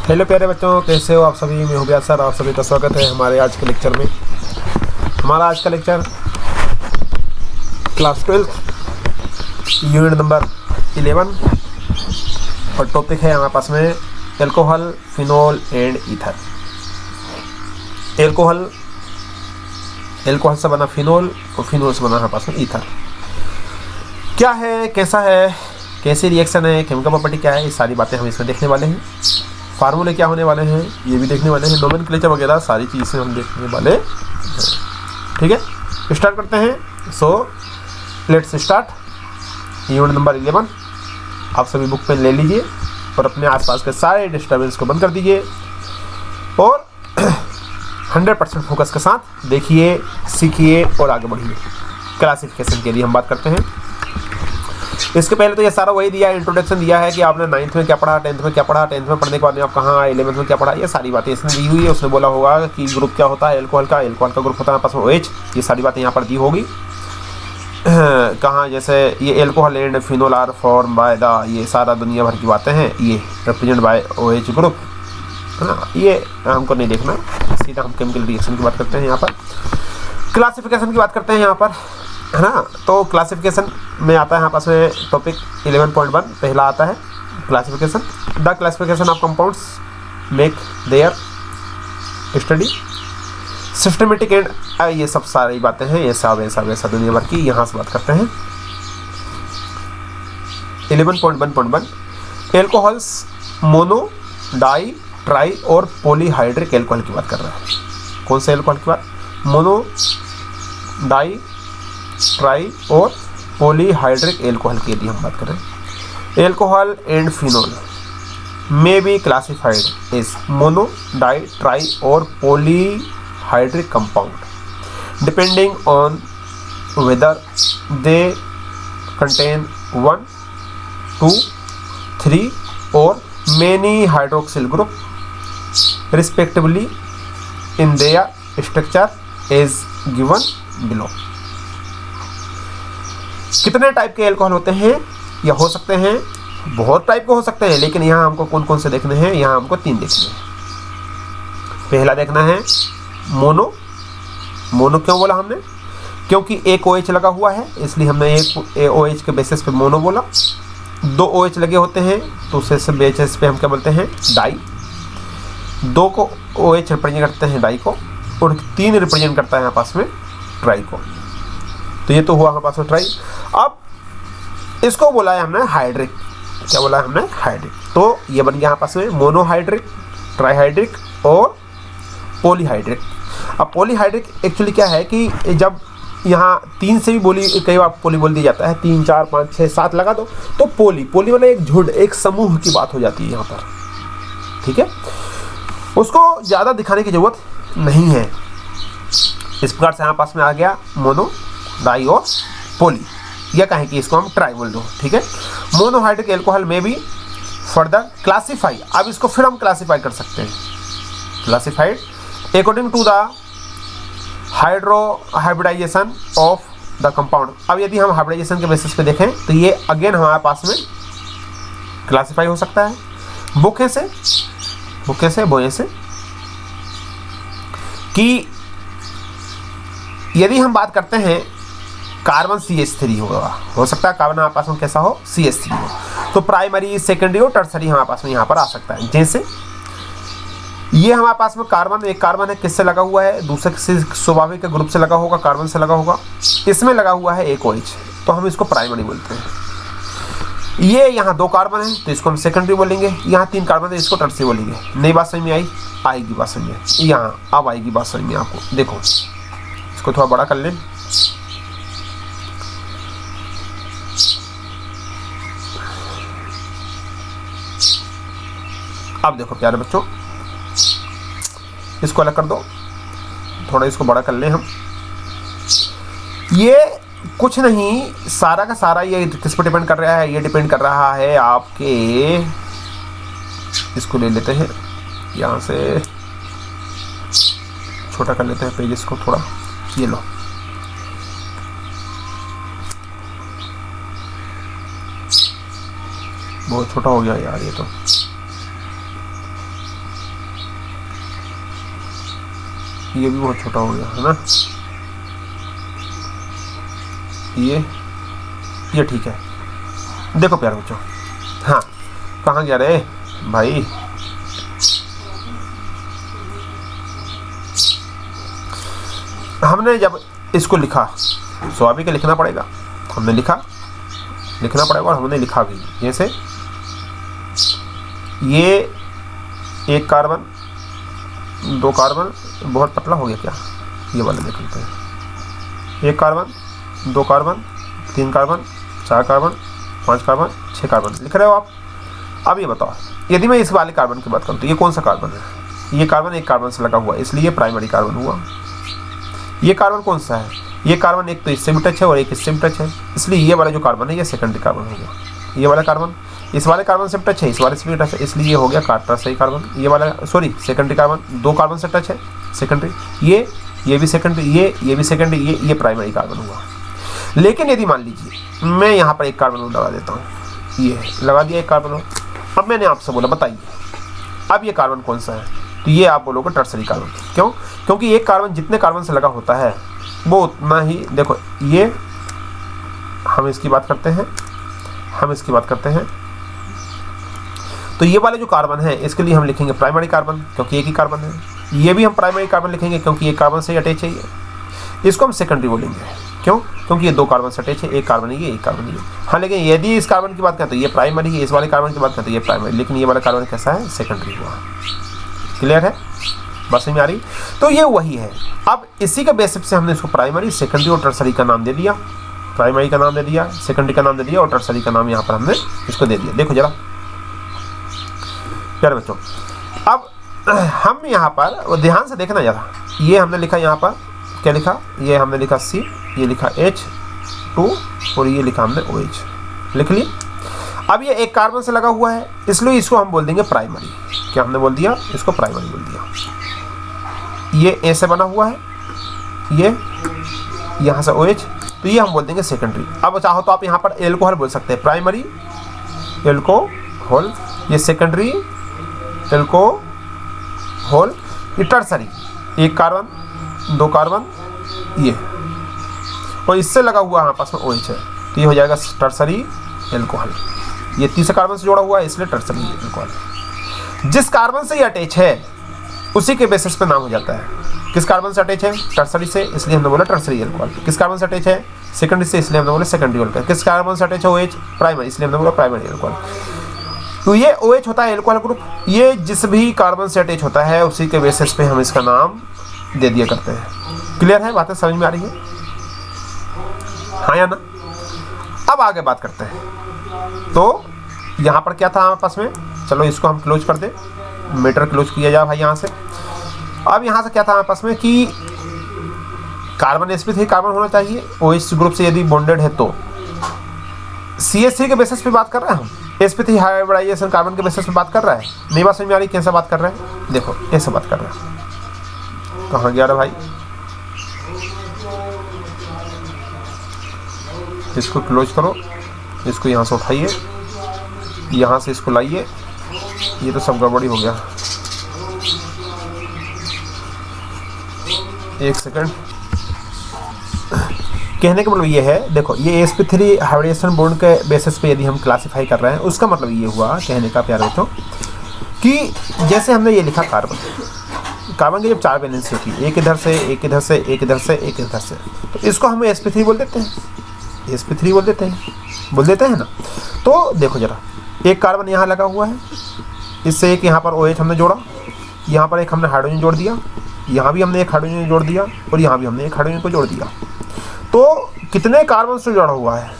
Hello प्यारे बच्चों, कैसे हो आप सभी। मैं हूँ व्यास सर, आप सभी का स्वागत है हमारे आज के लेक्चर में। हमारा आज का लेक्चर क्लास 12 यूनिट नंबर 11 और टॉपिक है हमारे पास में alcohol, phenol and ether. Alcohol से बना फिनोल और फिनोल से बना हमारे पास में ईथर। क्या है, कैसा है, कैसे रिएक्शन है, केमिकल प्रॉपर्टी क्या है, ये सारी बातें हम इसमें देखने वाले हैं। फार्मूले क्या होने वाले हैं ये भी देखने वाले हैं। नोमेनक्लेचर वगैरह सारी चीज़ें हम देखने वाले हैं। ठीक है, स्टार्ट करते हैं। So let's start unit number 11। आप सभी बुक पेन ले लीजिए और अपने आसपास के सारे डिस्टर्बेंस को बंद कर दीजिए और 100% फोकस के साथ देखिए, सीखिए और आगे बढ़िए। क्लासिफिकेशन के लिए हम बात करते हैं। इसके पहले तो ये सारा वही दिया है, इंट्रोडक्शन दिया है कि आपने 9th में क्या पढ़ा, 10th में क्या पढ़ा, 10th में पढ़ने के बाद में आप कहाँ आए, 11th में क्या पढ़ा, ये सारी बातें इसने दी हुई है। उसने बोला होगा कि ग्रुप क्या होता है एल्कोहल का ग्रुप होता है आपस में OH। ये सारी बातें यहाँ पर दी होगी। कहाँ जैसे ये alcohol and phenol are form by the, ये सारा दुनिया भर की बातें हैं, ये रिप्रेजेंट बाय OH ग्रुप, है ना। ये हमको नहीं देखना, सीधा हम केमिकल रिएक्शन की बात करते हैं। यहाँ पर क्लासिफिकेशन की बात करते हैं यहाँ पर, है ना। तो क्लासिफिकेशन में आता है हमारे पास में टॉपिक 11.1 पहला आता है classification. The classification of compounds make their study systematic and, ये सब सारी बातें हैं, ये सब ऐसा दुनिया भर की यहाँ से बात करते हैं। 11.1.1 एल्कोहल्स मोनो, डाई, ट्राई और पॉलीहाइड्रिक एल्कोहल की बात कर रहा है। कौन से एल्कोहल की बात? मोनो, डाई, ट्राई और पॉलीहाइड्रिक एल्कोहल की यदि हम बात करें। Alcohol and phenol may be classified is mono, di, tri और polyhydric compound depending on whether they contain 1, 2, 3 और many hydroxyl group respectively in their structure is given below। कितने type के एल्कोहल होते हैं या हो सकते हैं? बहुत टाइप के हो सकते हैं, लेकिन यहाँ हमको कौन कौन से देखने हैं? यहाँ हमको 3 देखने हैं। पहला देखना है मोनो। मोनो क्यों बोला हमने? क्योंकि एक OH लगा हुआ है, इसलिए हमने एक OH के बेसिस पे मोनो बोला। 2 OH लगे होते हैं तो उसे बेसिस पे हम क्या बोलते हैं? डाई। 2 को OH रिप्रेजेंट करते हैं डाई को, और 3 रिप्रेजेंट करता है यहाँ पास में ट्राई को। तो ये तो हुआ हमारे पास में ट्राई। अब इसको बोला है हमने हाइड्रिक। क्या बोला है हमने? हाइड्रिक। तो ये बन गया यहाँ पास में मोनोहाइड्रिक, ट्राईहाइड्रिक और पॉलीहाइड्रिक। अब पॉलीहाइड्रिक एक्चुअली क्या है कि जब यहाँ 3 से भी बोली, कई बार पोली बोल दिया जाता है, 3, 4, 5, 6, 7 लगा दो तो पोली मतलब एक झुंड, एक समूह की बात हो जाती है यहाँ पर। ठीक है, उसको ज़्यादा दिखाने की जरूरत नहीं है। इस प्रकार से यहाँ पास में आ गया मोनो, डाई और पोली, या कहें कि इसको हम ट्राई बोल दो। ठीक है, मोनोहाइड्रिक एल्कोहल में भी फर्दर क्लासीफाई। अब इसको फिर हम क्लासीफाई कर सकते हैं, classified according to the hybridisation of the compound. अब यदि हम हाइब्रिडाइजेशन के बेसिस पे देखें तो ये अगेन हमारे पास में क्लासीफाई हो सकता है बोके से कि यदि हम बात करते हैं कार्बन CH3 होगा, हो सकता है कार्बन हमारे पास में कैसा हो? CH3 हो। तो प्राइमरी, सेकेंडरी और टर्सरी हमारे पास में यहाँ पर आ सकता है। जैसे ये हमारे पास में कार्बन, एक कार्बन है, किससे लगा हुआ है? दूसरे किसी स्वाभाविक ग्रुप से लगा होगा, कार्बन से लगा होगा। इसमें लगा हुआ है एक OH, तो हम इसको प्राइमरी बोलते हैं। ये यहाँ 2 कार्बन है तो इसको हम सेकेंडरी बोलेंगे। यहाँ 3 कार्बन है, इसको टर्सरी बोलेंगे। नई बात समझ में आई? आएगी बात समझ में, यहाँ अब आएगी बात समझ में आपको। देखो इसको थोड़ा बड़ा कर लें। अब देखो प्यारे बच्चों, इसको अलग कर दो, थोड़ा इसको बड़ा कर लें हम। ये कुछ नहीं, सारा का सारा ये किस पर डिपेंड कर रहा है? ये डिपेंड कर रहा है आपके, इसको ले लेते हैं यहाँ से, छोटा कर लेते हैं पेज इसको थोड़ा, ये लो। बहुत छोटा हो गया यार ये तो। ये भी बहुत छोटा हो गया है ना, ये ठीक है। देखो प्यारे बच्चों, हाँ कहाँ गया रे भाई, हमने जब इसको लिखा, स्वाभाविक लिखना पड़ेगा, हमने लिखना पड़ेगा और हमने लिखा भी। जैसे ये एक कार्बन, दो कार्बन, बहुत पतला हो गया क्या, ये वाले देख लेते हैं। एक कार्बन, दो कार्बन, तीन कार्बन, चार कार्बन, पांच कार्बन, छह कार्बन लिख रहे हो आप। अब ये बताओ, यदि मैं इस वाले कार्बन की बात करूँ तो ये कौन सा कार्बन है, ये कार्बन एक कार्बन से लगा हुआ है, इसलिए प्राइमरी कार्बन हुआ। ये कार्बन कौन सा है, ये कार्बन एक तो इससे भी टच है और एक इससे भी टच है, इसलिए ये वाला जो कार्बन है ये सेकेंडरी कार्बन हो गया। ये वाला कार्बन इस वाले कार्बन से टच है, इस वाले से भी टच है, इसलिए ये हो गया टर्सरी कार्बन। ये वाला सेकेंडरी कार्बन, दो कार्बन से टच है, सेकेंडरी। ये भी सेकेंडरी, ये भी सेकेंडरी, ये प्राइमरी कार्बन हुआ। लेकिन यदि मान लीजिए मैं यहाँ पर एक कार्बन और लगा देता हूँ, ये लगा दिया एक कार्बन और, अब मैंने आपसे बोला बताइए अब ये कार्बन कौन सा है, तो ये आप बोलोगे टर्सरी कार्बन। क्यों? क्योंकि एक कार्बन जितने कार्बन से लगा होता है वो उतना ही, देखो ये हम इसकी बात करते हैं, तो ये वाले जो कार्बन है इसके लिए हम लिखेंगे प्राइमरी कार्बन क्योंकि एक ही कार्बन है। ये भी हम प्राइमरी कार्बन लिखेंगे क्योंकि एक कार्बन से अटैच है। इसको हम सेकेंडरी बोलेंगे, क्यों? क्योंकि ये दो कार्बन से अटैच है, एक कार्बन है, एक कार्बन है। हाँ, लेकिन यदि इस कार्बन की बात करें तो ये प्राइमरी है, इस वाले कार्बन की बात करें तो ये प्राइमरी, लेकिन ये वाला कार्बन कैसा है, सेकेंडरी हुआ। क्लियर है, बात समझ में आ रही? तो ये वही है। अब इसी के बेसिस से हमने इसको प्राइमरी, सेकेंडरी और टर्सरी का नाम दे दिया। प्राइमरी का नाम दे दिया, सेकेंडरी का नाम दे दिया और टर्सरी का नाम यहाँ पर हमने इसको दे दिया। देखो जरा प्यारे बच्चों, अब हम यहाँ पर ध्यान से देखना जरा, ये हमने लिखा यहाँ पर क्या लिखा, ये हमने लिखा C, ये लिखा H2 और ये लिखा हमने OH, लिख लिया। अब ये एक कार्बन से लगा हुआ है इसलिए इसको हम बोल देंगे प्राइमरी। क्या हमने बोल दिया, इसको प्राइमरी बोल दिया। ये A से बना हुआ है, ये यहाँ से OH, तो ये हम बोल देंगे सेकेंडरी। अब चाहो तो आप यहाँ पर एल्कोहल बोल सकते हैं, प्राइमरी एल्कोहल, ये सेकेंडरी एल्कोहल, ये टर्सरी, एक कार्बन, दो कार्बन, ये और इससे लगा हुआ आपस में OH है, तो ये हो जाएगा टर्सरी एल्कोहल। ये तीसरे कार्बन से जोड़ा हुआ है इसलिए टर्सरी एल्कोहल। जिस कार्बन से ये अटैच है उसी के बेसिस पे नाम हो जाता है। किस कार्बन से अटैच है, टर्सरी से, इसलिए हमने बोला टर्सरी एल्कोहल। किस कार्बन से अटैच है, सेकेंडरी से, इसलिए हमने बोला सेकेंडरी एल्कोहल। किस कार्बन से अटैच है OH, प्राइमरी, इसलिए हमने बोला प्राइमरी एल्कोहल। तो ये OH होता है एल्कोहल ग्रुप। ये जिस भी कार्बन से अटैच होता है उसी के बेसिस पे हम इसका नाम दे दिया करते हैं। क्लियर है, बातें समझ में आ रही है, हाँ या ना? अब आगे बात करते हैं। तो यहाँ पर क्या था हमारे पास में, चलो इसको हम क्लोज कर दें, मीटर क्लोज किया जाए भाई यहाँ से। अब यहाँ से क्या था हमारे पास में कि कार्बन sp3 कार्बन होना चाहिए, OH ग्रुप से यदि बॉन्डेड है तो। CH3 के बेसिस पे बात कर रहे हैं हम, sp3 हाइब्रिडाइजेशन कार्बन के बेसिस पे बात कर रहा है। नहीं बात समझ में आ रही, कैसे बात कर रहे हैं, देखो ऐसे बात कर रहे हैं। कहाँ गया रहा भाई, इसको क्लोज करो, इसको यहाँ से उठाइए, यहाँ से इसको लाइए, ये तो सब गड़बड़ी हो गया। एक सेकंड, कहने का मतलब ये है, देखो ये sp3 हाइब्रिडाइजेशन बॉन्ड के बेसिस पे यदि हम क्लासिफाई कर रहे हैं, उसका मतलब ये हुआ कहने का प्यारे बच्चों कि जैसे हमने ये लिखा कार्बन की जब चार वैलेंसी होती है, एक इधर से, एक इधर से, एक इधर से, एक इधर से, तो इसको हम sp3 बोल देते हैं, sp3 बोल देते हैं ना। तो देखो जरा, एक कार्बन यहाँ लगा हुआ है, इससे एक यहाँ पर OH हमने जोड़ा, यहाँ पर एक हमने हाइड्रोजन जोड़ दिया, यहाँ भी हमने एक हाइड्रोजन जोड़ दिया और यहाँ भी हमने एक हाइड्रोजन को जोड़ दिया। तो कितने कार्बन से जुड़ा हुआ है,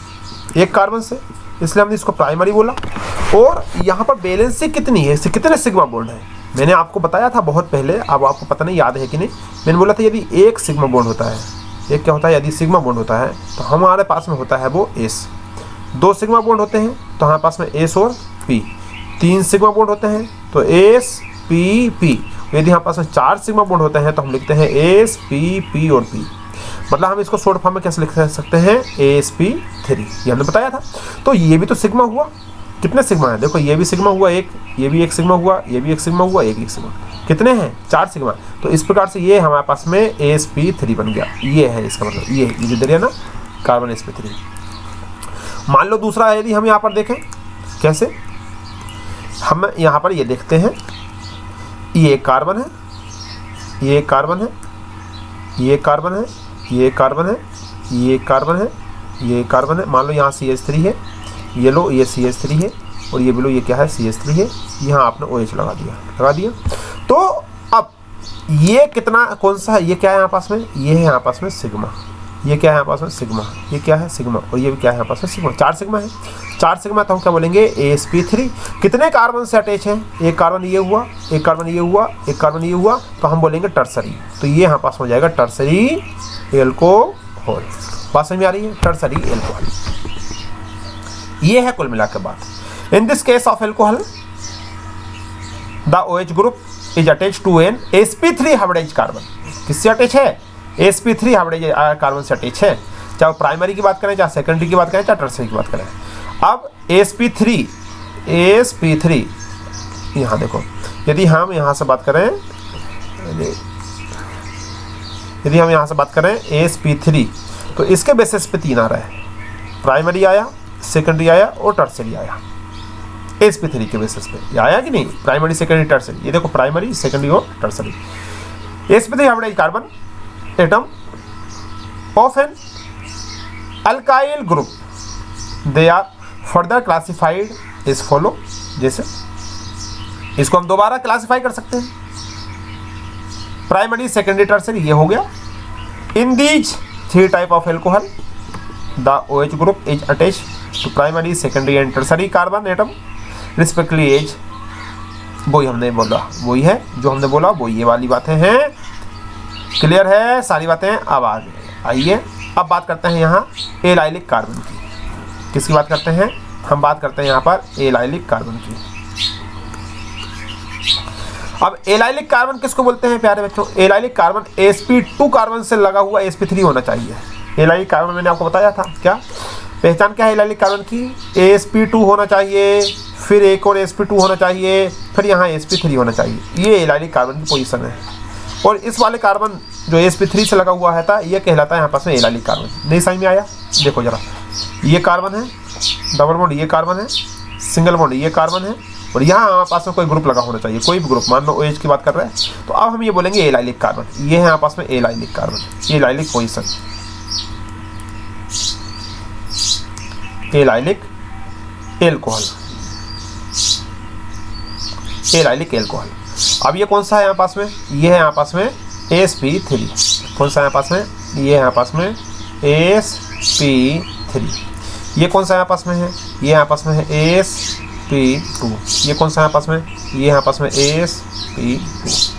एक कार्बन से, इसलिए हमने इसको प्राइमरी बोला। और यहाँ पर बैलेंसी कितनी है, कितने सिग्मा बॉन्ड है, मैंने आपको बताया था बहुत पहले, अब आपको पता नहीं याद है कि नहीं। मैंने बोला था यदि एक सिग्मा बॉन्ड होता है, एक क्या होता है, यदि सिग्मा बॉन्ड होता है तो हमारे पास में होता है वो S। दो सिग्मा बॉन्ड होते हैं तो हमारे पास में S और P। तीन सिग्मा बॉन्ड होते हैं तो S P P। यदि हमारे पास में चार सिग्मा बॉन्ड होते हैं तो हम लिखते हैं S P P और P। मतलब हम इसको शॉर्ट फॉर्म में कैसे लिख सकते हैं, sp3, ये हमने बताया था। तो ये भी तो सिग्मा हुआ, कितने सिग्मा है, देखो ये भी सिग्मा हुआ एक, ये भी एक सिग्मा हुआ, ये भी एक सिग्मा हुआ, एक सिग्मा, कितने हैं 4 सिग्मा। तो इस प्रकार से ये हमारे पास में sp3 बन गया, ये है इसका मतलब, ये जो दे रहे हैं ना कार्बन sp3। मान लो दूसरा यदि हम यहाँ पर देखें कैसे, हम यहाँ पर ये देखते हैं, ये कार्बन है, ये कार्बन है, ये कार्बन है, ये कार्बन है, ये कार्बन है, ये कार्बन है। मान लो यहाँ CH3 है, ये लो ये CH3 है, और ये भी लो ये क्या है CH3 है। यहाँ आपने OH लगा दिया। तो अब ये कितना कौन सा है, ये क्या है यहाँ पास में, ये है यहाँ पास में सिग्मा, ये क्या है यहाँ पास में सिग्मा, ये क्या है सिग्मा, और ये भी क्या है यहाँ पास में सिग्मा, 4 सिग्मा है। 4 सिग्मा तो हम क्या बोलेंगे sp3। कितने कार्बन से अटैच है, एक कार्बन ये हुआ, एक कार्बन ये हुआ, एक कार्बन ये हुआ, तो हम बोलेंगे टर्सरी। तो ये यहाँ पास हो जाएगा टर्सरी एल्कोहल। बात समझ में आ रही है, टर्सरी एल्कोहल। ये है कुल मिलाकर बात। In this case of alcohol the OH group is attach to an sp3 hybridised carbon. किससे अटैच है, sp3 हाइब्रिडाइज्ड कार्बन से अटैच है, चाहे प्राइमरी की बात करें, चाहे सेकेंडरी की बात करें, चाहे टर्सरी की बात करें। अब sp3 यहाँ देखो, यदि हम यहाँ से बात करें, यदि हम यहाँ से बात करें sp3, तो इसके बेसिस पे 3 आ रहा है, प्राइमरी आया, सेकेंडरी आया और टर्सरी आया। sp3 के बेसिस पे आया कि नहीं, प्राइमरी सेकेंडरी टर्सरी, ये देखो प्राइमरी सेकेंडरी और tertiary. sp3 hybridised carbon atom of an alkyl group, they are further classified is follow. जैसे इसको हम दोबारा क्लासिफाई कर सकते हैं, प्राइमरी सेकेंडरी टर्सरी, ये हो गया। In these 3 type of alcohol the OH group is attached to primary secondary and tertiary carbon atom respectively as. वही हमने बोला, वही है जो हमने बोला, वो ये वाली बातें हैं। क्लियर है सारी बातें। अब आइए अब बात करते हैं यहाँ एलाइलिक कार्बन की। किसकी बात करते हैं, हम बात करते हैं यहाँ पर एलाइलिक कार्बन की। अब एलाइलिक कार्बन किसको बोलते हैं प्यारे बच्चों, एलाइलिक कार्बन sp2 कार्बन से लगा हुआ sp3 होना चाहिए। एलाइलिक कार्बन मैंने आपको बताया था, क्या पहचान क्या है एलाइलिक कार्बन की, sp2 होना चाहिए, फिर एक और sp2 होना चाहिए, फिर यहाँ sp3 होना चाहिए। ये एलाइलिक कार्बन की पोजीशन है। और इस वाले कार्बन जो sp3 से लगा हुआ है था, ये कहलाता है यहाँ पास में एलाइलिक कार्बन। नहीं समझ में आया, देखो जरा, ये कार्बन है, डबल बॉन्ड ये कार्बन है, सिंगल बॉन्ड ये कार्बन है, और यहाँ हमारे पास में कोई ग्रुप लगा होना चाहिए, कोई भी ग्रुप, मान लो OH की बात कर रहे हैं। तो अब हम ये बोलेंगे एलाइलिक कार्बन। ये है हमारे पास में allylic carbon, allylic position, allylic alcohol, allylic alcohol. अब ये कौन सा है यहाँ पास में, ये है यहाँ पास में sp3। कौन सा है यहाँ पास में, ये है यहाँ पास में sp3। ये कौन सा यहाँ पास में है, ये यहाँ पास में है sp2। ये कौन सा यहाँ पास में, ये यहाँ पास में sp2।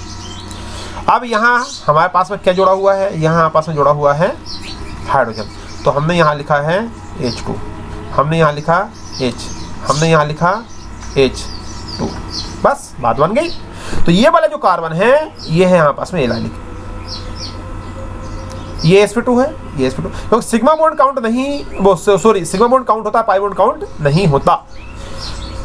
अब यहाँ हमारे पास में क्या जुड़ा हुआ है, यहाँ पास में जुड़ा हुआ है हाइड्रोजन। तो हमने यहाँ लिखा है H2, हमने यहाँ लिखा H, हमने यहाँ लिखा H2, बस बात बन गई। तो ये वाला जो कार्बन है ये है यहाँ पास में एलाइलिक, ये sp2 है, ये sp2, तो सिग्मा बॉन्ड काउंट नहीं, वो सॉरी सिग्मा बॉन्ड काउंट होता है, पाई बॉन्ड काउंट नहीं होता।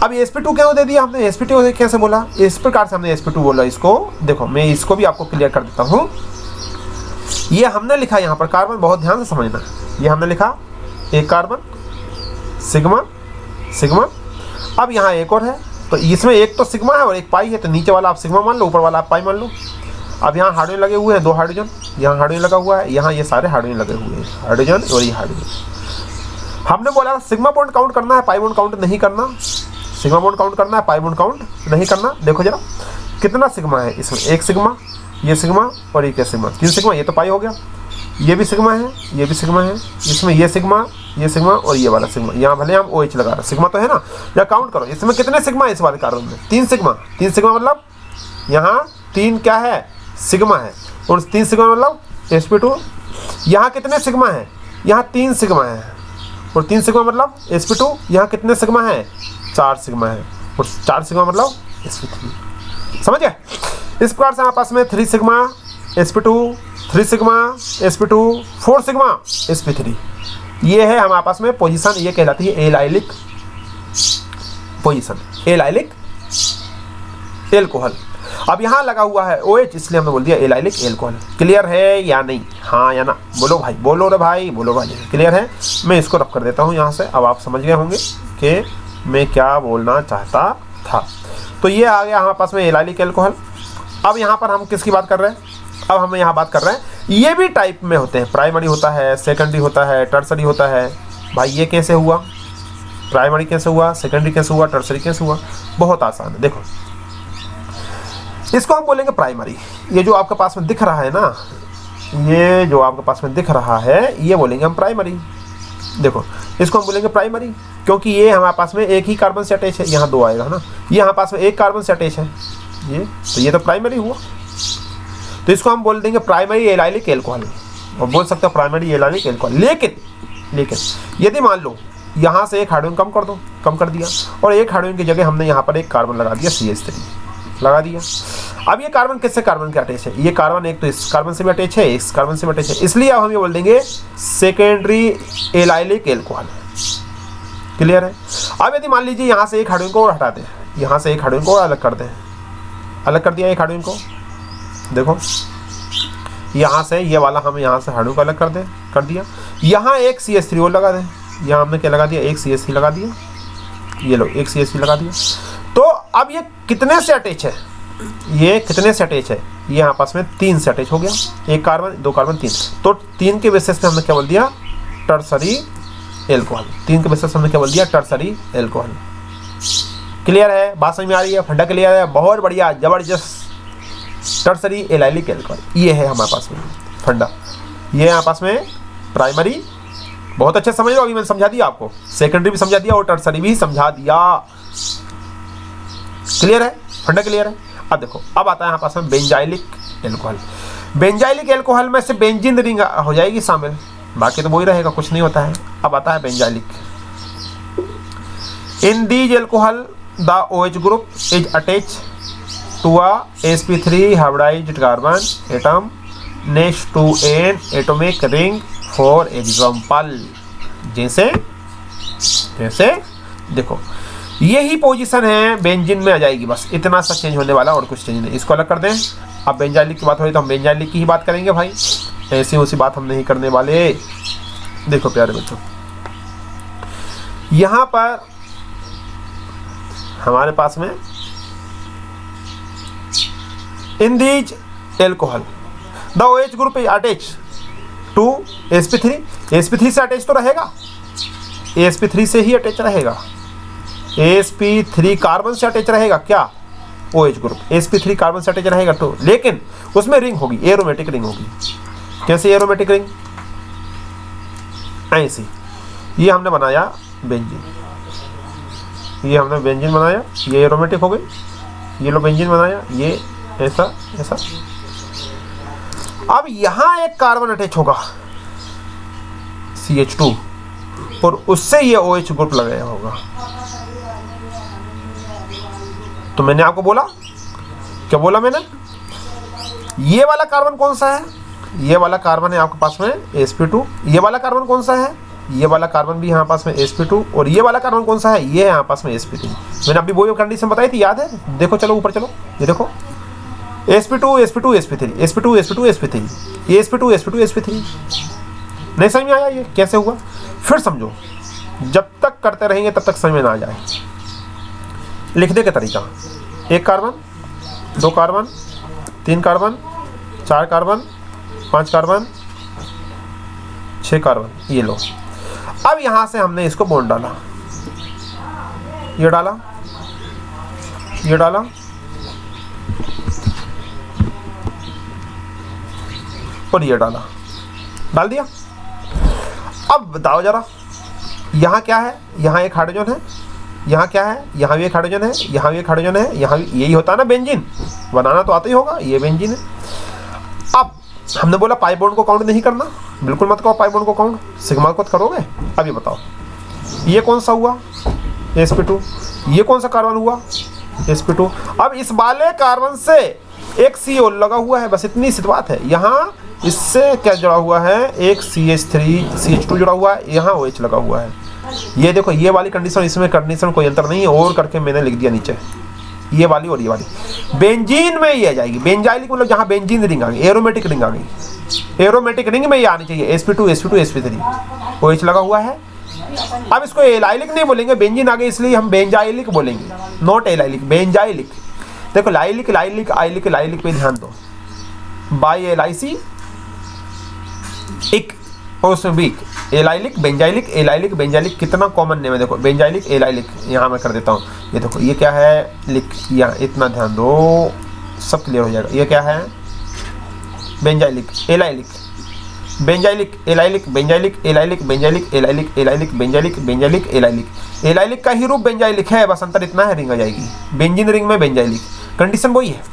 अब sp2 क्यों दे दिया हमने, sp2 कैसे बोला, इस प्रकार से हमने sp2 बोला। इसको देखो मैं इसको भी आपको क्लियर कर देता हूँ। ये हमने लिखा यहाँ पर कार्बन, बहुत ध्यान से समझना, ये हमने लिखा एक कार्बन सिग्मा सिग्मा। अब यहाँ एक और है, तो इसमें एक तो सिग्मा है और एक पाई है, तो नीचे वाला आप सिग्मा मान लो, ऊपर वाला आप पाई मान लो। अब यहाँ हाइड्रोजन लगे हुए हैं, 2 हाइड्रोजन, यहाँ हाइड्रोजन लगा हुआ है, यहाँ ये सारे हाइड्रोजन लगे हुए हैं, हाइड्रोजन और ये हाइड्रोजन। हमने बोला सिग्मा बॉन्ड काउंट करना है, पाई बॉन्ड काउंट नहीं करना। सिग्मा बॉन्ड काउंट करना है, पाई बॉन्ड काउंट नहीं करना। देखो जरा कितना सिग्मा है इसमें, एक सिग्मा, ये सिग्मा और ये क्या सिग्मा, 3 सिग्मा, ये तो पाई हो गया। ये भी सिग्मा है, ये भी सिग्मा है, इसमें ये सिग्मा और ये वाला सिग्मा। यहाँ भले हम OH लगा रहे हैं, सिग्मा तो है ना, या काउंट करो इसमें कितने सिग्मा है इस वाले कार्बन में, 3 सिग्मा। 3 सिग्मा मतलब यहाँ 3 क्या है सिग्मा है, और 3 सिग्मा मतलब sp2। यहाँ कितने सिग्मा है, यहाँ 3 सिग्मा है, और 3 सिग्मा मतलब sp2। यहाँ कितने सिग्मा है, 4 सिग्मा है, और 4 सिग्मा मतलब sp3। समझ गए। इस प्रकार से हमारे पास में 3 sigma sp2, 3 sigma sp2, 4 sigma sp3। ये है हमारे पास में पोजीशन, ये कहलाती है एलाइलिक पोजीशन, एलाइलिक एल्कोहल। अब यहाँ लगा हुआ है OH, इसलिए हमने बोल दिया एलाइलिक एल्कोहल। क्लियर है या नहीं? हाँ या ना? बोलो भाई, बोलो रे भाई, बोलो भाई। क्लियर है? मैं इसको रख कर देता हूँ यहाँ से। अब आप समझ गए होंगे कि मैं क्या बोलना चाहता था। तो ये आ गया हमारे पास में एलाइलिक एल्कोहल। अब यहाँ पर हम किसकी बात कर रहे हैं? अब हम यहाँ बात कर रहे हैं, ये भी टाइप में होते हैं, प्राइमरी होता है, सेकेंडरी होता है, टर्सरी होता है। भाई ये कैसे हुआ? प्राइमरी कैसे हुआ, सेकेंडरी कैसे हुआ, टर्सरी कैसे हुआ? बहुत आसान है। देखो इसको हम बोलेंगे प्राइमरी। ये जो आपके पास में दिख रहा है ना, ये जो आपके पास में दिख रहा है, ये बोलेंगे हम प्राइमरी। देखो इसको हम बोलेंगे प्राइमरी, क्योंकि ये हमारे पास में एक ही कार्बन से अटैच है। यहाँ 2 आएगा ना, ये हमारे पास में एक कार्बन से अटैच है, ये तो ये तो प्राइमरी हुआ। तो इसको हम बोल देंगे प्राइमरी एलाइलिक एल्कोहल, और बोल सकते हो प्राइमरी एलाइलिक एल्कोहल। लेकिन यदि मान लो यहाँ से एक हाइड्रोजन कम कर दिया, और एक हाइड्रोजन की जगह हमने यहाँ पर एक कार्बन लगा दिया, CH3 लगा दिया। अब ये कार्बन किससे कार्बन के अटैच है? ये कार्बन एक तो इस कार्बन से भी अटैच है, इस कार्बन से भी अटैच है, इसलिए अब हम ये बोल देंगे सेकेंडरी एलाइलिक एल्कोहल। क्लियर है? अब यदि मान लीजिए यहाँ से एक हाइड्रोजन को हटा दें, यहाँ से एक हाइड्रोजन को अलग कर दें, अलग कर दिया एक हाइड्रोजन को। देखो यहाँ से ये वाला हम यहाँ से हाइड्रोजन को अलग कर दिया। यहाँ एक CH3 और लगा दें, यहाँ हमने क्या लगा दिया? एक CH3 लगा दिया। ये लो एक CH3 लगा दिया। तो अब ये कितने से अटैच है? ये कितने से अटैच है? ये यहाँ पास में 3 से अटैच हो गया, एक कार्बन, 2 कार्बन, 3। तो 3 के बेसिस पे हमने क्या बोल दिया? Tertiary alcohol. 3 के बेसिस पे हमने क्या बोल दिया? Tertiary alcohol. क्लियर है? बात समझ में आ रही है? फंडा क्लियर है? बहुत बढ़िया, जबरदस्त। टर्सरी एलाइलिक एल्कोहल ये है हमारे पास में फंडा। ये यहाँ पास में प्राइमरी, बहुत अच्छे समझ लो, अभी मैंने समझा दिया आपको, सेकेंडरी भी समझा दिया और टर्सरी भी समझा दिया। क्लियर है? फंडा क्लियर है? अब देखो, अब आता है यहाँ पास में बेंजाइलिक एल्कोहल। बेंजाइलिक एल्कोहल में से बेंजीन रिंग हो जाएगी शामिल, बाकी तो वही रहेगा, कुछ नहीं होता है। अब आता है benzylic. In these alcohol the OH group is attach to a sp3 hybridized carbon atom next to an atomic ring, for example। जैसे देखो यही पोजीशन है बेंजीन में आ जाएगी, बस इतना सा चेंज होने वाला और कुछ चेंज नहीं। इसको अलग कर दें। अब बेंजाइलिक की बात हो रही तो हम बेंजाइलिक की ही बात करेंगे भाई, ऐसी उसी बात हम नहीं करने वाले। देखो प्यारे बच्चों, यहाँ पर हमारे पास में in these alcohol the OH group is attached to sp3। sp3 से अटैच तो रहेगा, sp3 से ही अटैच रहेगा, sp3 कार्बन से अटैच रहेगा। क्या? OH ग्रुप sp3 कार्बन से अटैच रहेगा तो, लेकिन उसमें रिंग होगी, एरोमेटिक रिंग होगी। कैसे एरोमेटिक रिंग? ऐसी। ये हमने बनाया बेंजीन, ये हमने बेंजीन बनाया, ये एरोमेटिक हो गई। ये लो बेंजीन बनाया, ये ऐसा ऐसा। अब यहां एक कार्बन अटैच होगा CH2, और उससे ये OH ग्रुप लगाया होगा। तो मैंने आपको बोला, क्या बोला मैंने? ये वाला कार्बन कौन सा है? ये वाला कार्बन है आपके पास में sp2। ये वाला कार्बन कौन सा है? ये वाला कार्बन भी यहाँ पास में sp2। और ये वाला कार्बन कौन सा है? ये यहाँ पास में sp3। मैंने अभी वही कंडीशन बताई थी, याद है? देखो चलो ऊपर चलो, ये देखो sp2 sp2 sp3 sp2 sp2 sp3, ये sp2 sp2 sp3। नहीं समझ में आया ये कैसे हुआ? फिर समझो, जब तक करते रहेंगे तब तक समझ में ना आ जाए। लिखने का तरीका: 1 carbon, 2 carbon, 3 carbon, 4 carbon, 5 carbon, 6 carbon. ये लो। अब यहां से हमने इसको बॉन्ड डाला, ये डाला, ये डाला, और ये डाल दिया। अब बताओ जरा, यहाँ क्या है? यहाँ एक हाइड्रोजन है, यहाँ क्या है? यहाँ भी एक हाइड्रोजन है, यहाँ भी एक हाइड्रोजन है, यहाँ भी। यही होता है ना बेंजीन, बनाना तो आता ही होगा। ये बेंजीन है। अब हमने बोला पाई बॉन्ड को काउंट नहीं करना, बिल्कुल मत करो पाई बॉन्ड को काउंट, सिग्मा को करोगे। अब ये बताओ, ये कौन सा हुआ? sp2। ये कौन सा कार्बन हुआ? sp2। अब इस वाले कार्बन से एक CO लगा हुआ है, बस इतनी सी बात है। यहाँ इससे क्या जुड़ा हुआ है? एक CH2 जुड़ा हुआ है, यहाँ OH लगा हुआ है। ये देखो ये वाली कंडीशन, इसमें कंडीशन कोई अंतर नहीं है, और करके मैंने लिख दिया नीचे, ये वाली और ये वाली। बेंजीन में ये आ जाएगी, बेंजाइलिक मतलब जहाँ बेंजीन रिंग आ गई, एरोमेटिक रिंग आ गई, एरोमेटिक रिंग में ये आनी चाहिए sp2 sp2 sp3, OH लगा हुआ है। अब इसको एलाइलिक नहीं बोलेंगे, बेंजीन आ गई इसलिए हम बेंजाइलिक बोलेंगे, नॉट एलाइलिक, बेंजाइलिक। देखो लाइलिक लाइलिक आइलिक लाइलिक पे ध्यान दो, बाई LIC इक और उसमें बीक, एलाइलिक बेंजाइलिक, एलाइलिक बेंजाइलिक, कितना कॉमन नेम है देखो, बेंजाइलिक एलाइलिक। यहाँ मैं कर देता हूँ, ये देखो ये क्या है, लिख, यहाँ इतना ध्यान दो, सब क्लियर हो जाएगा। ये क्या है, benzylic allylic, benzylic allylic, benzylic allylic, benzylic allylic, allylic benzylic, benzylic allylic. Allylic का ही रूप बेंजाइलिक है, बस अंतर इतना है, रिंग आ जाएगी, बेंजीन रिंग में बेंजाइलिक। कंडीशन वही है,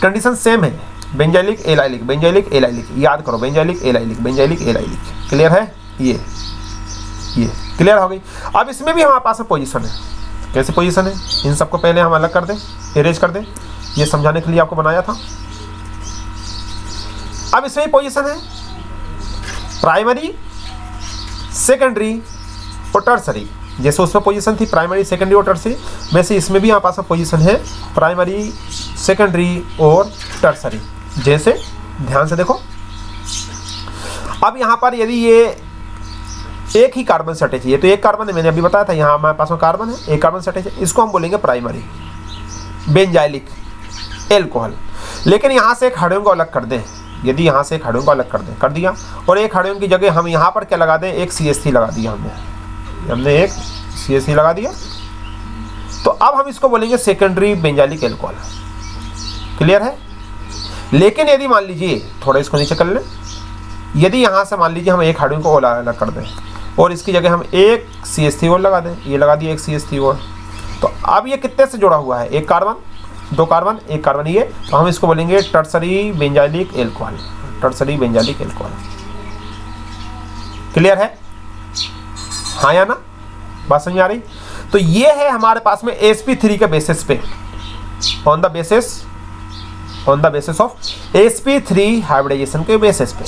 कंडीशन सेम है, बेंजाइलिक एलाइलिक, बेंजाइलिक एलाइलिक, याद करो, benzylic allylic, benzylic allylic. Clear है, ये क्लियर हो गई। अब इसमें भी हमारे पास में पोजीशन है, कैसे पोजीशन है, इन सबको पहले हम अलग कर दें, इरेज कर दें, ये समझाने के लिए आपको बनाया था। अब इसमें भी पोजीशन है, प्राइमरी सेकेंडरी और टर्सरी, जैसे उसमें पोजीशन थी प्राइमरी सेकेंडरी और टर्सरी, वैसे इसमें भी हमारे पास में पोजीशन है प्राइमरी सेकेंडरी और टर्सरी। जैसे ध्यान से देखो, अब यहाँ पर यदि ये एक ही कार्बन से अटैच है, तो एक कार्बन है, मैंने अभी बताया था, यहाँ हमारे पास में कार्बन है, एक कार्बन से अटैच है, इसको हम बोलेंगे प्राइमरी बेंजाइलिक एल्कोहल। लेकिन यहाँ से एक हाइड्रोजन को अलग कर दें, यदि यहाँ से एक हाइड्रोजन को अलग कर दें, कर दिया, और एक हाइड्रोजन की जगह हम यहाँ पर क्या लगा दें, एक CH3 लगा दिया, हमने एक CH3 लगा दिया, तो अब हम इसको बोलेंगे सेकेंडरी बेंजाइलिक एल्कोहल। क्लियर है। लेकिन यदि मान लीजिए, थोड़ा इसको नीचे कर लें, यदि यहाँ से मान लीजिए हम एक हाइड्रोजन को अलग कर दें और इसकी जगह हम एक CH3 और लगा दें, ये लगा दिया एक CH3 और, तो अब ये कितने से जुड़ा हुआ है, एक कार्बन, दो कार्बन, एक कार्बन, ये, तो हम इसको बोलेंगे tertiary benzylic alcohol, tertiary benzylic alcohol. Clear है, हाँ या ना, बात समझ आ रही। तो ये है हमारे पास में sp3 के बेसिस पे, on the basis of sp3 hybridisation के बेसिस पे,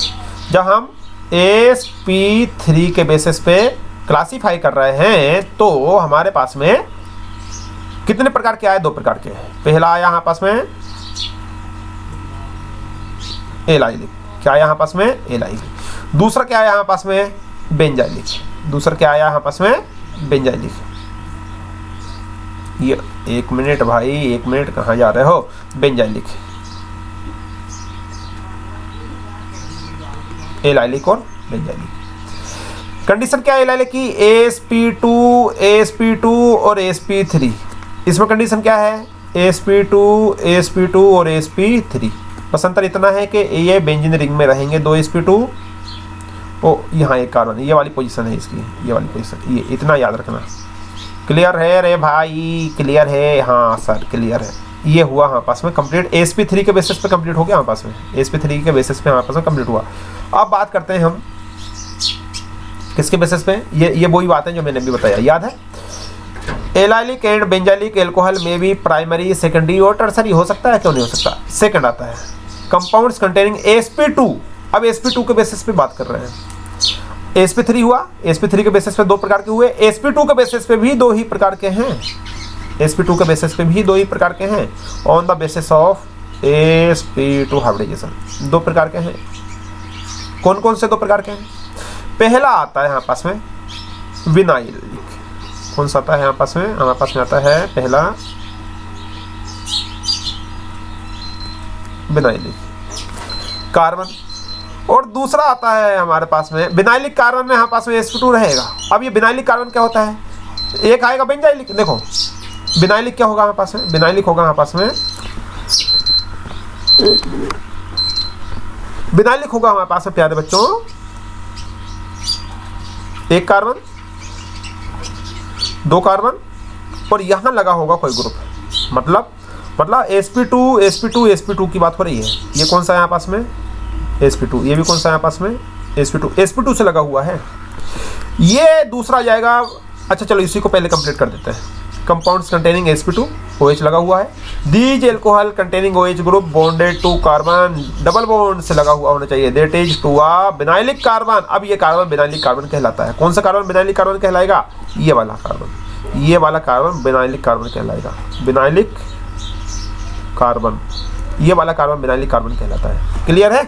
जब हम sp3 के बेसिस पे क्लासीफाई कर रहे हैं, तो हमारे पास में कितने प्रकार के आए, दो प्रकार के। पहला आया यहाँ पास में एलाइलिक, क्या आया यहाँ पास में, एलाइलिक। दूसरा क्या आया यहाँ पास में, बेंजाइलिक, दूसरा क्या आया यहाँ पास में, बेंजाइलिक। ये एक मिनट भाई, एक मिनट, कहाँ जा रहे हो, बेंजाइलिक, एलाइलिक और बेंजाइलिक। कंडीशन क्या है एलाइलिक की, sp2 और sp3, इसमें कंडीशन क्या है, sp2 और sp3, बस अंतर इतना है कि ये बेंजीन रिंग में रहेंगे, दो sp2 और यहाँ एक कार्बन, ये वाली पोजीशन है इसकी, ये वाली पोजीशन, ये इतना याद रखना। क्लियर है रे भाई, क्लियर है, हाँ सर क्लियर है। ये हुआ हमारे पास में कंप्लीट, sp3 के बेसिस पे कंप्लीट हो गया हमारे पास में, sp3 के बेसिस पे हमारे पास में कंप्लीट हुआ। अब बात करते हैं हम किसके बेसिस पे, ये वही बात है जो मैंने अभी बताया, याद है। एलाइलिक एंड बेंजाइलिक एल्कोहल में भी प्राइमरी सेकेंडरी और टर्सरी हो सकता है, क्यों नहीं हो सकता, सेकंड आता है। कंपाउंड्स कंटेनिंग sp2, अब sp2 के बेसिस पे बात कर रहे हैं। sp3 हुआ, sp3 के बेसिस पे दो प्रकार के हुए, sp2 के बेसिस पे भी दो ही प्रकार के हैं, sp2 के बेसिस पे भी दो ही प्रकार के हैं, on the basis of sp2 hybridisation, दो प्रकार के हैं। कौन कौन से दो प्रकार के हैं, पहला आता है यहाँ पास में विनाइलिक, कौन सा आता है यहाँ पास में, हमारे पास में आता है पहला विनाइलिक कार्बन, और दूसरा आता है हमारे पास में विनाइलिक कार्बन में हमारे पास में sp2 रहेगा। अब ये विनाइलिक कार्बन क्या होता है, एक आएगा बेंजाइलिक, देखो विनाइलिक क्या होगा हमारे पास में, विनाइलिक होगा हमारे पास में, विनाइलिक होगा हमारे पास में प्यारे बच्चों, एक कार्बन, दो कार्बन, और यहां लगा होगा कोई ग्रुप, मतलब sp2 की बात हो रही है। ये कौन सा है यहाँ पास में, sp2, ये भी कौन सा है यहाँ पास में, sp2 से लगा हुआ है। ये दूसरा जाएगा, अच्छा चलो इसी को पहले कंप्लीट कर देते हैं, कंपाउंड्स कंटेनिंग sp2 OH लगा हुआ है। These alcohol containing OH group bonded to carbon, double bond से लगा हुआ होना चाहिए, that is to a vinylic carbon. अब ये कार्बन विनाइलिक कार्बन कहलाता है। कौन सा कार्बन विनाइलिक कार्बन कहलाएगा? ये वाला कार्बन, ये वाला कार्बन विनाइलिक कार्बन कहलाएगा। विनाइलिक कार्बन, ये वाला कार्बन विनाइलिक कार्बन कहलाता है। क्लियर है?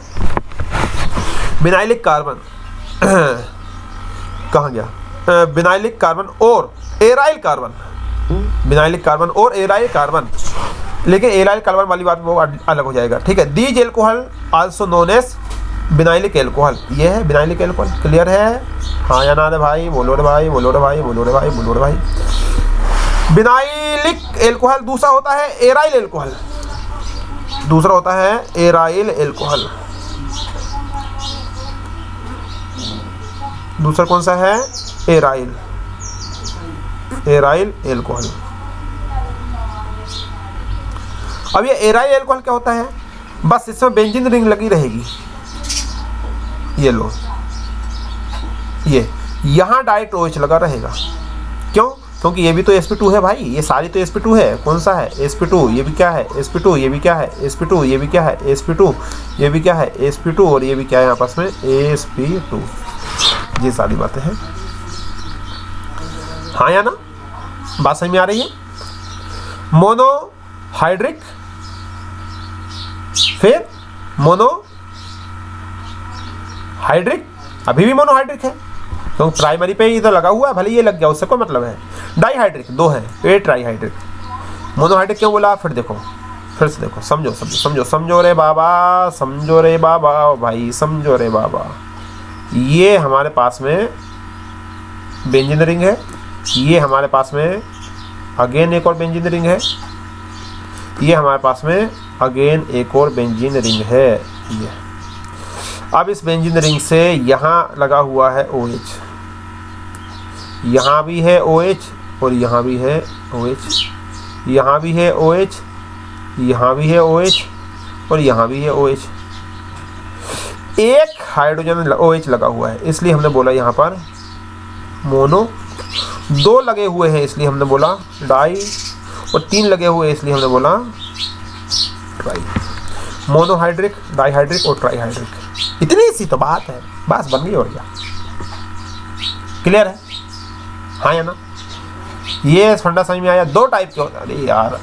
विनाइलिक कार्बन कहाँ गया? विनाइलिक कार्बन और एराइल कार्बन, विनाइलिक कार्बन और एराइल कार्बन, लेकिन एराइल कार्बन वाली बात वो अलग हो जाएगा। ठीक है। These alcohol also known as vinylic alcohol, ये है विनाइलिक एल्कोहल। क्लियर है? हाँ या ना रे भाई? बोलो रे भाई, बोलो रे भाई, बोलो रे भाई, बोलो रे भाई। विनाइलिक एल्कोहल दूसरा होता है एराइल एल्कोहल, दूसरा होता है एराइल एल्कोहल। दूसरा कौन सा है? Aryl, aryl alcohol. अब ये एराइल एल्कोहल क्या होता है? बस इसमें बेंजीन रिंग लगी रहेगी। ये लो, ये यहां डायरेक्ट OH लगा रहेगा। क्यों? क्योंकि ये भी तो sp2 है भाई, ये सारी तो sp2 है। कौन सा है? sp2। ये भी क्या है? sp2। ये भी क्या है? sp2। ये भी क्या है? sp2। ये भी क्या है? sp2। और ये भी क्या है आपस में? sp2। ये सारी बातें हैं। हाँ या ना? बात समझ में आ रही है? मोनोहाइड्रिक, फिर मोनोहाइड्रिक, अभी भी मोनोहाइड्रिक है क्योंकि प्राइमरी पे ही तो लगा हुआ है, भले ये लग गया उससे कोई मतलब है। डाइहाइड्रिक, दो है, ये ट्राइहाइड्रिक। मोनोहाइड्रिक क्यों बोला? फिर देखो, फिर से देखो, समझो समझो समझो समझो रे बाबा, समझो रे बाबा भाई, समझो रे बाबा। ये हमारे पास में बेंजीन रिंग है, ये हमारे पास में अगेन एक और बेंजीन रिंग है, ये हमारे पास में अगेन एक और बेंजीन रिंग है। ये अब इस बेंजीन रिंग से यहाँ लगा हुआ है OH, यहाँ भी है OH और यहाँ भी है OH, यहाँ भी है OH, यहाँ भी है OH और यहाँ भी है OH। एक हाइड्रोजन OH लगा हुआ है, इसलिए हमने बोला यहाँ पर मोनो। दो लगे हुए हैं इसलिए हमने बोला डाई, और तीन लगे हुए हैं इसलिए हमने बोला ट्राई। मोनोहाइड्रिक, डाइहाइड्रिक और ट्राइहाइड्रिक। इतनी सी तो बात है, बस बन गई। और क्या? क्लियर है? हाँ या ना? ये फंडा समझ में आया? दो टाइप के होते हैं। अरे यार,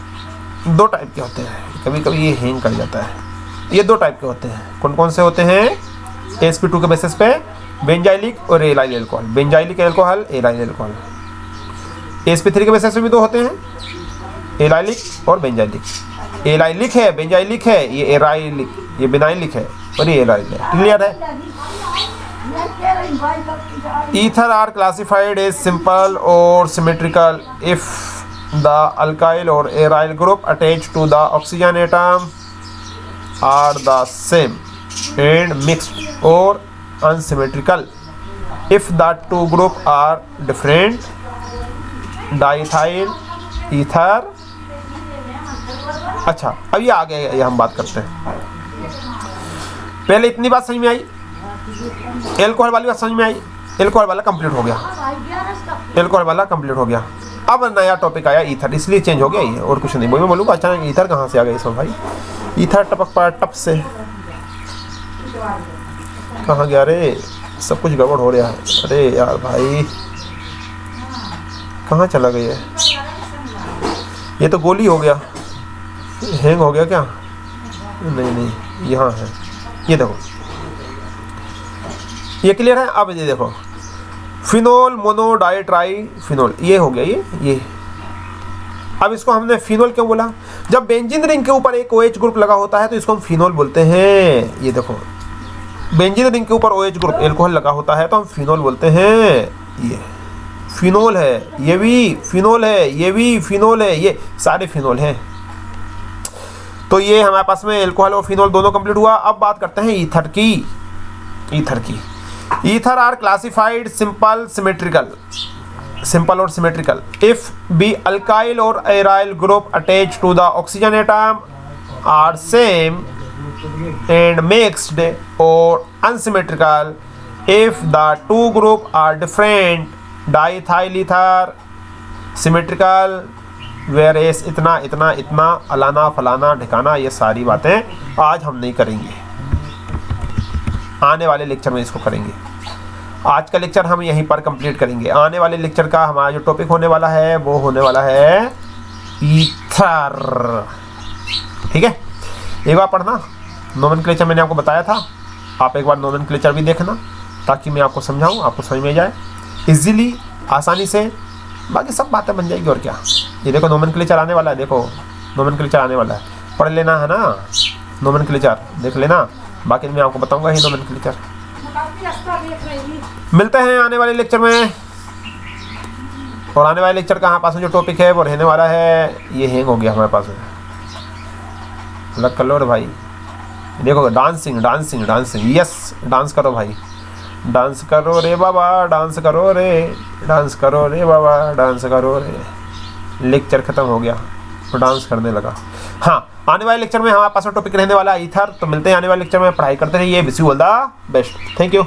दो टाइप के होते हैं, कभी कभी ये हैंग कर जाता है। ये दो टाइप के होते हैं। कौन कौन से होते हैं? sp2 के बेसिस पे बेंजाइलिक और aryl alcohol, benzylic alcohol, aryl alcohol. sp3 के बेसिस पे भी दो होते हैं, एराइलिक और बेंजाइलिक। एराइलिक है, बेंजाइलिक है, ये एराइलिक, ये बिनाइलिक है और ये एराइल है। क्लियर है? Ether are classified as simple और सिमेट्रिकल इफ द अल्काइल और aryl group attach to the oxygen atom are the same and mixed, or unsymmetrical if the two group are different, diethyl, ether. अच्छा, अब ये आगे ये हम बात करते हैं। पहले इतनी बात समझ में आई, एल्कोहल वाली बात समझ में आई, एल्कोहल वाला कंप्लीट हो गया, एल्कोहल वाला कंप्लीट हो गया। अब नया टॉपिक आया ईथर, इसलिए चेंज हो गया ये, और कुछ नहीं। वही मैं बोलूँगा अचानक ईथर कहाँ से आ गया इसमें भाई? ईथर टपक पड़ा टप से, कहाँ गया रे? सब कुछ गड़बड़ हो रहा है। अरे यार भाई, कहाँ चला गया? ये तो गोली हो गया, हैंग हो गया क्या? नहीं नहीं, यहाँ है, ये देखो, ये क्लियर है? अब ये देखो, phenol, mono, di, tri phenol, ये हो गया ये। अब इसको हमने फिनोल क्यों बोला? जब बेंजीन रिंग के ऊपर एक OH ग्रुप लगा होता है तो इसको हम फिनोल बोलते हैं। ये देखो, बेंजीन रिंग के ऊपर OH ग्रुप एल्कोहल लगा होता है तो हम फिनोल बोलते हैं। ये फिनोल है, ये भी फिनोल है, ये भी फिनोल है, ये सारे फिनोल हैं। तो ये हमारे पास में एल्कोहल और फिनोल दोनों कंप्लीट हुआ। अब बात करते हैं ईथर की। ईथर की, ether are classified simple, symmetrical, simple और सिमेट्रिकल इफ बी अल्काइल और aryl group attach to the oxygen atom are same and mixed, or unsymmetrical if the two group are different, diethyl ether, symmetrical whereas, इतना इतना इतना, Alana फलाना ढिकाना, ये सारी बातें आज हम नहीं करेंगे, आने वाले लेक्चर में इसको करेंगे। आज का लेक्चर हम यहीं पर कंप्लीट करेंगे। आने वाले लेक्चर का हमारा जो टॉपिक होने वाला है वो होने वाला है ईथर। ठीक है, एक बार पढ़ना, नोमेनक्लेचर मैंने आपको बताया था, आप एक बार नोमेनक्लेचर भी देखना ताकि मैं आपको समझाऊं, आपको समझ में जाए इजीली, आसानी से, बाकी सब बातें बन जाएगी। और क्या, ये देखो नोमेनक्लेचर आने वाला है, देखो नोमेनक्लेचर आने वाला है, पढ़ लेना है ना, नोमेनक्लेचर देख लेना, बाकी मैं आपको बताऊंगा ही नोमेनक्लेचर। मिलते हैं आने वाले लेक्चर में। और आने वाले लेक्चर का हमारे पास जो टॉपिक है वो रहने वाला है, ये हैंग हो गया हमारे पास, अलग कर लो रे भाई, देखो dancing dancing dancing, yes dance करो भाई, डांस करो रे बाबा, डांस करो रे, डांस करो रे बाबा, डांस करो रे। लेक्चर खत्म हो गया तो डांस करने लगा। हाँ, आने वाले लेक्चर में हमारे पास टॉपिक रहने वाला है ईथर। तो मिलते हैं आने वाले लेक्चर में, पढ़ाई करते रहिए। Wish you all the best, thank you.